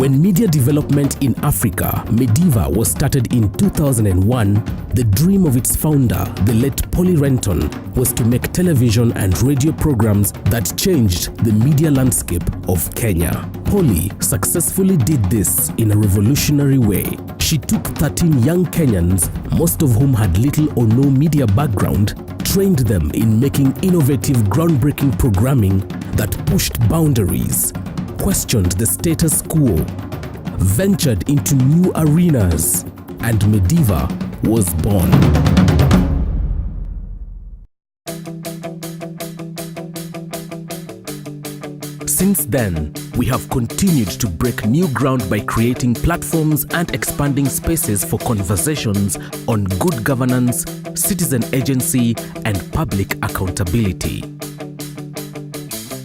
When media development in Africa, Medeva, was started in 2001, the dream of its founder, the late Polly Renton, was to make television and radio programs that changed the media landscape of Kenya. Polly successfully did this in a revolutionary way. She took 13 young Kenyans, most of whom had little or no media background, trained them in making innovative, groundbreaking programming that pushed boundaries, questioned the status quo, ventured into new arenas, and Medeva was born. Since then, we have continued to break new ground by creating platforms and expanding spaces for conversations on good governance, citizen agency, and public accountability.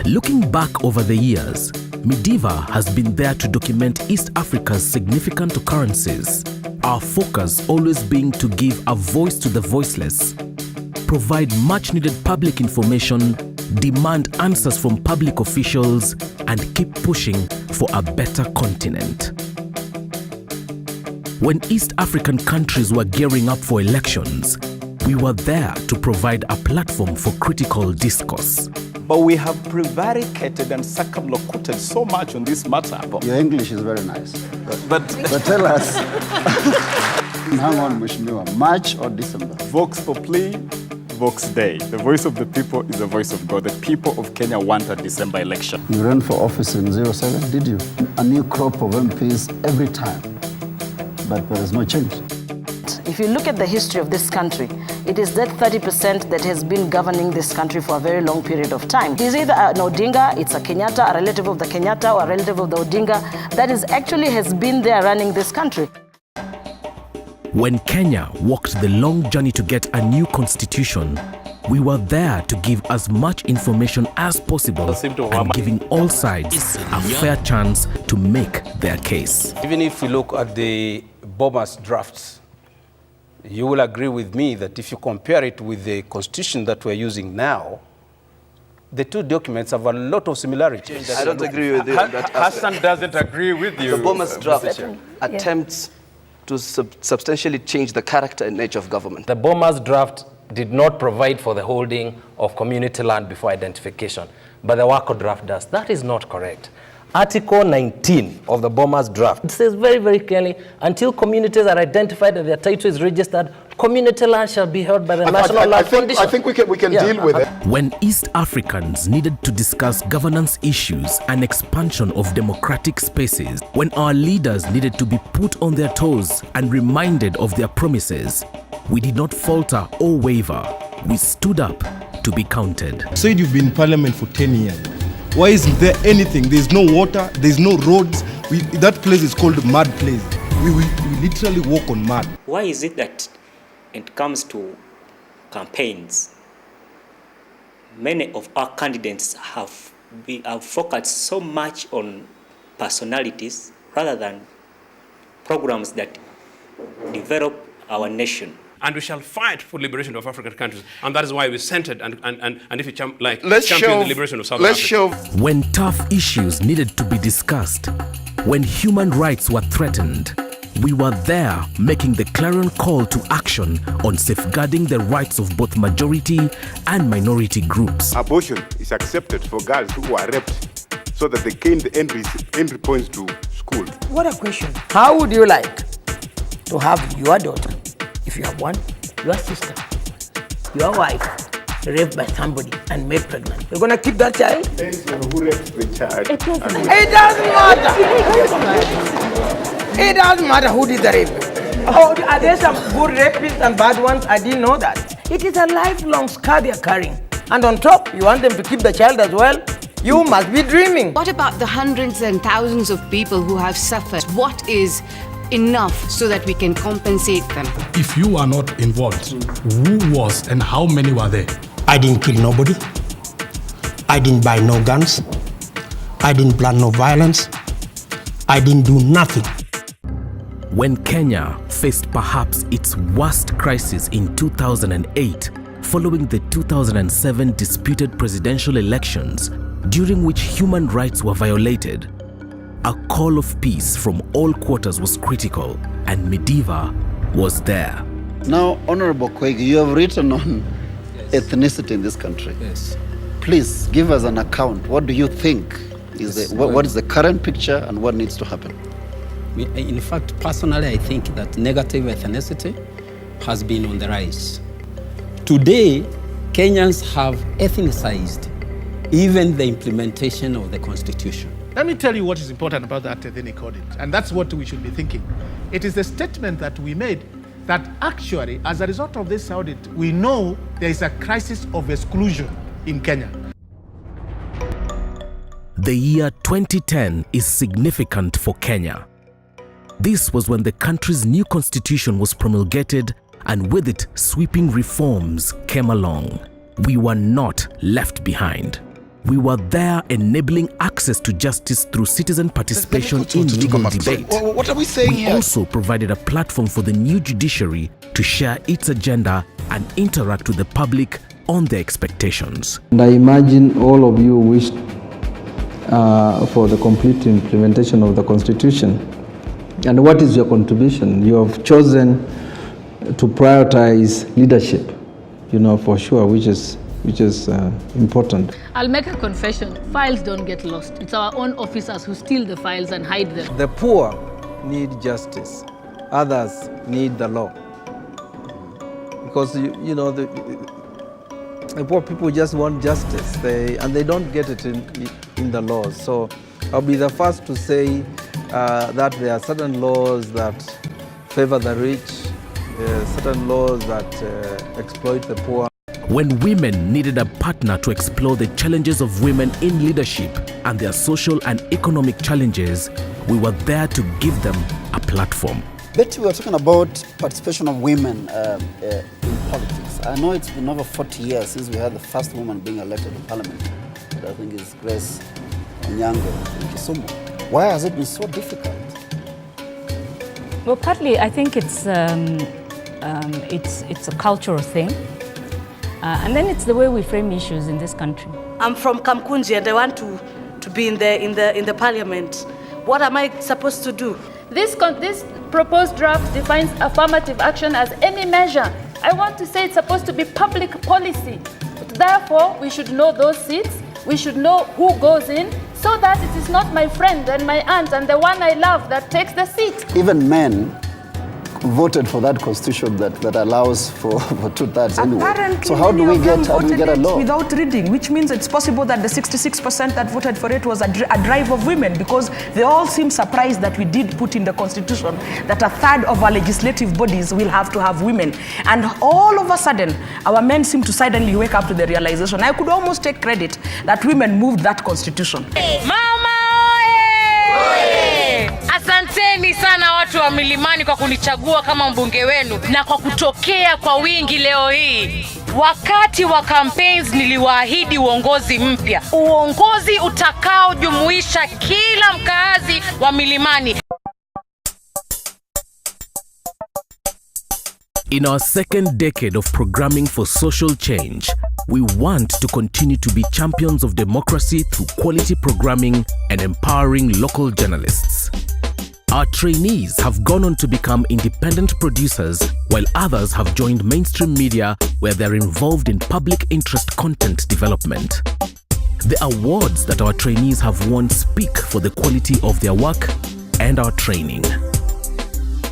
Looking back over the years, Medeva has been there to document East Africa's significant occurrences, our focus always being to give a voice to the voiceless, provide much-needed public information, demand answers from public officials, and keep pushing for a better continent. When East African countries were gearing up for elections, we were there to provide a platform for critical discourse. But we have prevaricated and circumlocuted so much on this matter. Your English is very nice. But tell us, hang on, Mheshimiwa, March or December? Vox Populi, Vox Dei. The voice of the people is the voice of God. The people of Kenya want a December election. You ran for office in 07, did you? A new crop of MPs every time, but there is no change. If you look at the history of this country, it is that 30% that has been governing this country for a very long period of time. It is either an Odinga, it's a Kenyatta, a relative of the Kenyatta, or a relative of the Odinga that is actually has been there running this country. When Kenya walked the long journey to get a new constitution, we were there to give as much information as possible and giving all sides a fair chance to make their case. Even if we look at the Bomas drafts, you will agree with me that if you compare it with the constitution that we're using now, the two documents have a lot of similarities. I don't agree with you. Hassan doesn't agree with you. The Bomas draft attempts to substantially change the character and nature of government. The Bomas draft did not provide for the holding of community land before identification, but the Wako draft does. That is not correct. Article 19 of the Bomas draft, it says very, very clearly, until communities are identified and their title is registered, community land shall be held by the National Land Foundation. I think we can deal with it. When East Africans needed to discuss governance issues and expansion of democratic spaces, when our leaders needed to be put on their toes and reminded of their promises, we did not falter or waver. We stood up to be counted. You said you've been in parliament for 10 years. Why isn't there anything? There's no water, there's no roads. That place is called a mud place. We literally walk on mud. Why is it that it comes to campaigns, many of our candidates have focused so much on personalities rather than programs that develop our nation? And we shall fight for liberation of African countries. And that is why we centered and if you champion the liberation of South Africa. When tough issues needed to be discussed, when human rights were threatened, we were there making the clarion call to action on safeguarding the rights of both majority and minority groups. Abortion is accepted for girls who are raped so that they gain the entry points to school. What a question. How would you like to have your daughter, if you have one, your sister, your wife, raped by somebody and made pregnant? You're going to keep that child? Depends on who raped the child. It doesn't matter. It doesn't matter who did the rape. Oh, are there some good rapists and bad ones? I didn't know that. It is a lifelong scar they are carrying. And on top, you want them to keep the child as well? You must be dreaming. What about the hundreds and thousands of people who have suffered? What is enough so that we can compensate them? If you are not involved, who was and how many were there? I didn't kill nobody. I didn't buy no guns. I didn't plan no violence. I didn't do nothing. When Kenya faced perhaps its worst crisis in 2008, following the 2007 disputed presidential elections, during which human rights were violated, a call of peace from all quarters was critical, and Medeva was there. Now, Honorable Kwegi, you have written on ethnicity in this country. Yes. Please give us an account. What do you think is what is the current picture and what needs to happen? In fact, personally, I think that negative ethnicity has been on the rise. Today, Kenyans have ethnicized even the implementation of the Constitution. Let me tell you what is important about that ethnic audit, and that's what we should be thinking. It is the statement that we made that actually, as a result of this audit, we know there is a crisis of exclusion in Kenya. The year 2010 is significant for Kenya. This was when the country's new constitution was promulgated, and with it, sweeping reforms came along. We were not left behind. We were there enabling access to justice through citizen participation in legal debate. What are we saying We here? also provided a platform for the new judiciary to share its agenda and interact with the public on their expectations. And I imagine all of you wished for the complete implementation of the Constitution. And what is your contribution? You have chosen to prioritize leadership, for sure, which is important. I'll make a confession. Files don't get lost. It's our own officers who steal the files and hide them. The poor need justice. Others need the law. Because, the poor people just want justice, and they don't get it in the laws. So I'll be the first to say that there are certain laws that favor the rich, certain laws that exploit the poor. When women needed a partner to explore the challenges of women in leadership and their social and economic challenges, we were there to give them a platform. Betty, we are talking about participation of women in politics. I know it's been over 40 years since we had the first woman being elected to parliament. That I think is Grace Onyango in Kisumu. Why has it been so difficult? Well, partly I think it's a cultural thing. And then it's the way we frame issues in this country. I'm from Kamkunji and I want to be in the parliament. What am I supposed to do? This proposed draft defines affirmative action as any measure. I want to say it's supposed to be public policy. Therefore, we should know those seats. We should know who goes in, so that it is not my friend and my aunt and the one I love that takes the seat. Even men voted for that constitution that allows for 2/3 anyway. Apparently, so how do we get a law? Without reading, which means it's possible that the 66% that voted for it was a drive of women, because they all seem surprised that we did put in the constitution that a third of our legislative bodies will have to have women. And all of a sudden, our men seem to suddenly wake up to the realization. I could almost take credit that women moved that constitution. Mama oye! Asanteni sana watu wa Milimani kwa kunichagua kama mbunge wenu na kwa kutokea kwa wingi leo hii. Wakati wa campaigns niliwaahidi uongozi mpya. Uongozi utakaojumuisha kila mkaazi wa Milimani. In our second decade of programming for social change, we want to continue to be champions of democracy through quality programming and empowering local journalists. Our trainees have gone on to become independent producers, while others have joined mainstream media where they're involved in public interest content development. The awards that our trainees have won speak for the quality of their work and our training.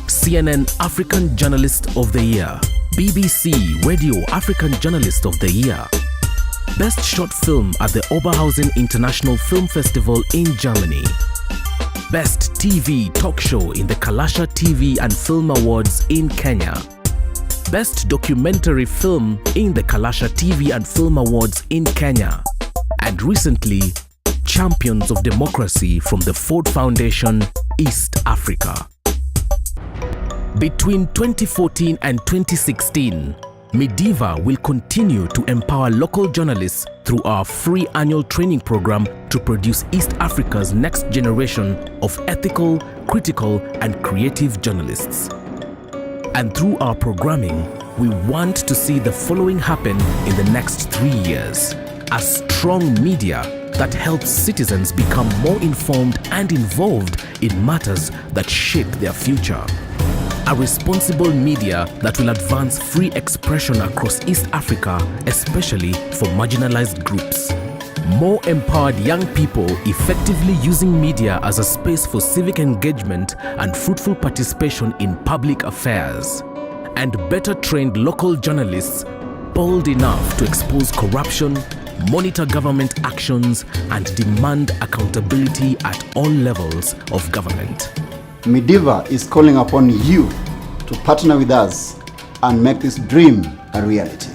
CNN African Journalist of the Year, BBC Radio African Journalist of the Year, Best Short Film at the Oberhausen International Film Festival in Germany, Best TV Talk Show in the Kalasha TV and Film Awards in Kenya, Best Documentary Film in the Kalasha TV and Film Awards in Kenya, and recently, Champions of Democracy from the Ford Foundation, East Africa. Between 2014 and 2016, Medeva will continue to empower local journalists through our free annual training program to produce East Africa's next generation of ethical, critical, and creative journalists. And through our programming, we want to see the following happen in the next 3 years. A strong media that helps citizens become more informed and involved in matters that shape their future. A responsible media that will advance free expression across East Africa, especially for marginalized groups. More empowered young people effectively using media as a space for civic engagement and fruitful participation in public affairs. And better trained local journalists bold enough to expose corruption, monitor government actions, and demand accountability at all levels of government. Medeva is calling upon you to partner with us and make this dream a reality.